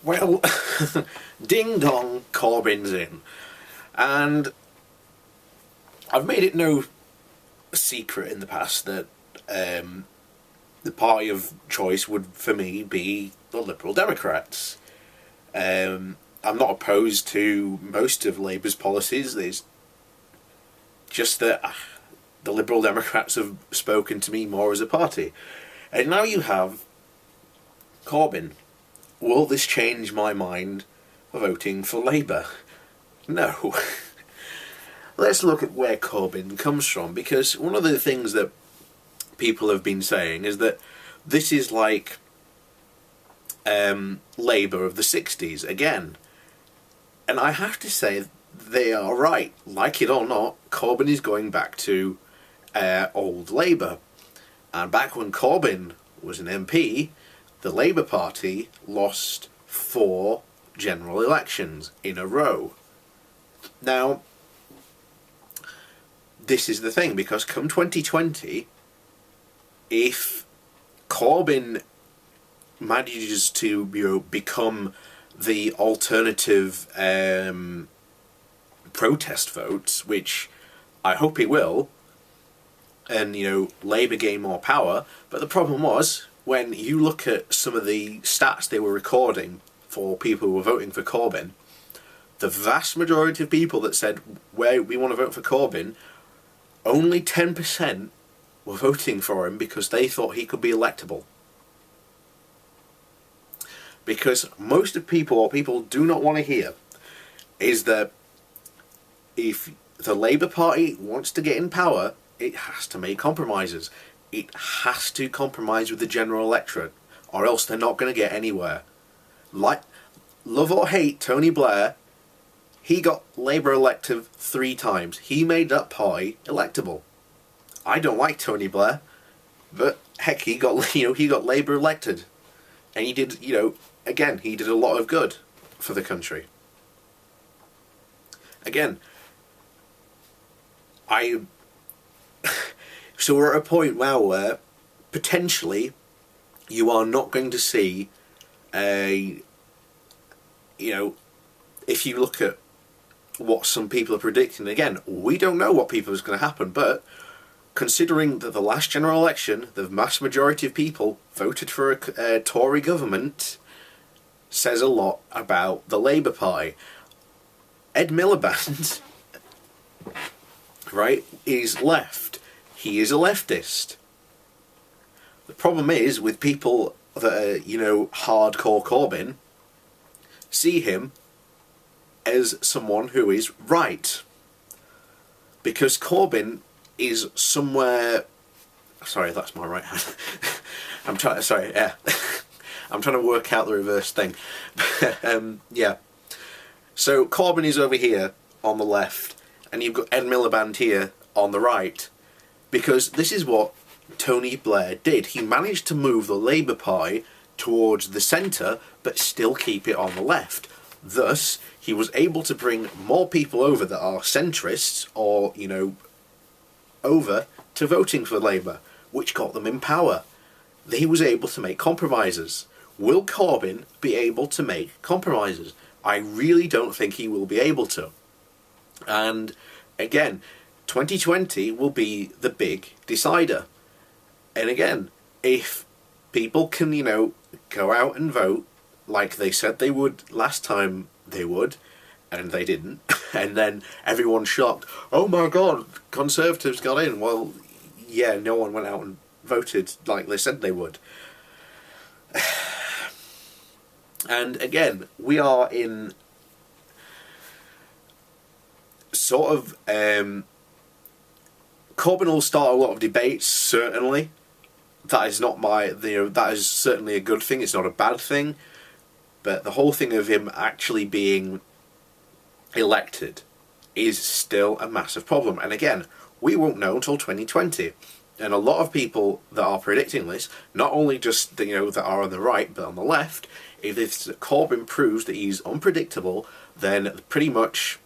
Well, ding dong, Corbyn's in. And I've made it no secret in the past that the party of choice would, for me, be the Liberal Democrats. I'm not opposed to most of Labour's policies. There's just that the Liberal Democrats have spoken to me more as a party. And now you have Corbyn. Will this change my mind for voting for Labour? No. Let's look at where Corbyn comes from, because one of the things that people have been saying is that this is like Labour of the 60s again. And I have to say they are right. Like it or not, Corbyn is going back to old Labour. And back when Corbyn was an MP, the Labour Party lost 4 general elections in a row. Now, this is the thing, because come 2020, if Corbyn manages to become the alternative protest votes, which I hope he will, and Labour gain more power. But the problem was, when you look at some of the stats they were recording for people who were voting for Corbyn, the vast majority of people that said we want to vote for Corbyn, only 10% were voting for him because they thought he could be electable. Because most of what people do not want to hear is that if the Labour Party wants to get in power, it has to make compromises. It has to compromise with the general electorate, or else they're not going to get anywhere. Like, love or hate Tony Blair, he got Labour elected 3 times. He made that party electable. I don't like Tony Blair, but heck, he got Labour elected, and he did, again, he did a lot of good for the country. Again, so we're at a point now where potentially you are not going to see if you look at what some people are predicting, again, we don't know what people is going to happen, but considering that the last general election, the vast majority of people voted for a Tory government, says a lot about the Labour Party. Ed Miliband, right, is left. He is a leftist. The problem is, with people that are, hardcore Corbyn, see him as someone who is right. Because Corbyn is somewhere... Sorry, that's my right hand. I'm trying to work out the reverse thing. Yeah. So Corbyn is over here on the left, and you've got Ed Miliband here on the right. Because this is what Tony Blair did. He managed to move the Labour Party towards the centre, but still keep it on the left. Thus, he was able to bring more people over that are centrists, or, over to voting for Labour, which got them in power. He was able to make compromises. Will Corbyn be able to make compromises? I really don't think he will be able to. And, again, 2020 will be the big decider. And again, if people can, go out and vote like they said they would last time they would, and they didn't, and then everyone's shocked, oh my god, Conservatives got in. Well, yeah, no one went out and voted like they said they would. And again, we are in sort of... Corbyn will start a lot of debates, certainly. That is not that is certainly a good thing. It's not a bad thing. But the whole thing of him actually being elected is still a massive problem. And again, we won't know until 2020. And a lot of people that are predicting this, not only just that are on the right, but on the left, if Corbyn proves that he's unpredictable, then pretty much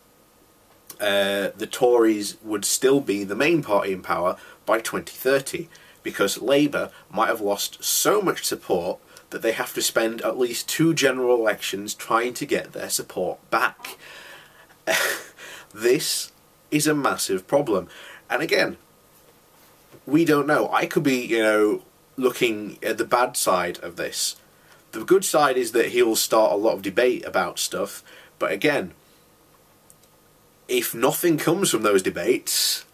the Tories would still be the main party in power by 2030, because Labour might have lost so much support that they have to spend at least 2 general elections trying to get their support back. This is a massive problem. And again, we don't know. I could be, you know, looking at the bad side of this. The good side is that he'll start a lot of debate about stuff, but again, if nothing comes from those debates,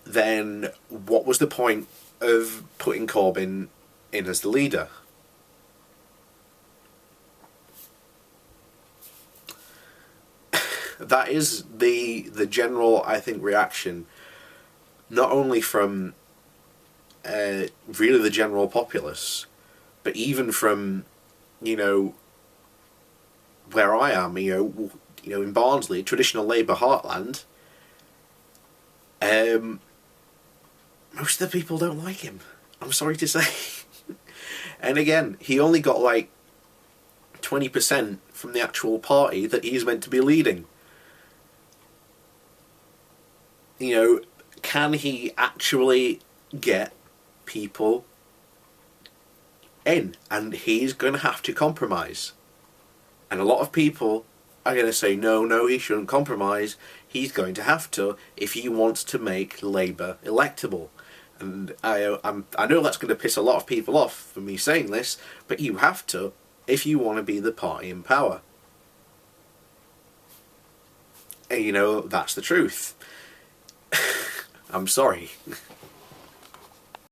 then what was the point of putting Corbyn in as the leader? That is the general, I think, reaction, not only from really the general populace, but even from, you know, where I am, you know, in Barnsley, traditional Labour heartland. Most of the people don't like him, I'm sorry to say. And again, he only got like 20% from the actual party that he's meant to be leading. You know, can he actually get people in? And he's going to have to compromise. And a lot of people are going to say, no, he shouldn't compromise. He's going to have to if he wants to make Labour electable. And I know that's going to piss a lot of people off for me saying this, but you have to if you want to be the party in power. And you know, that's the truth. I'm sorry.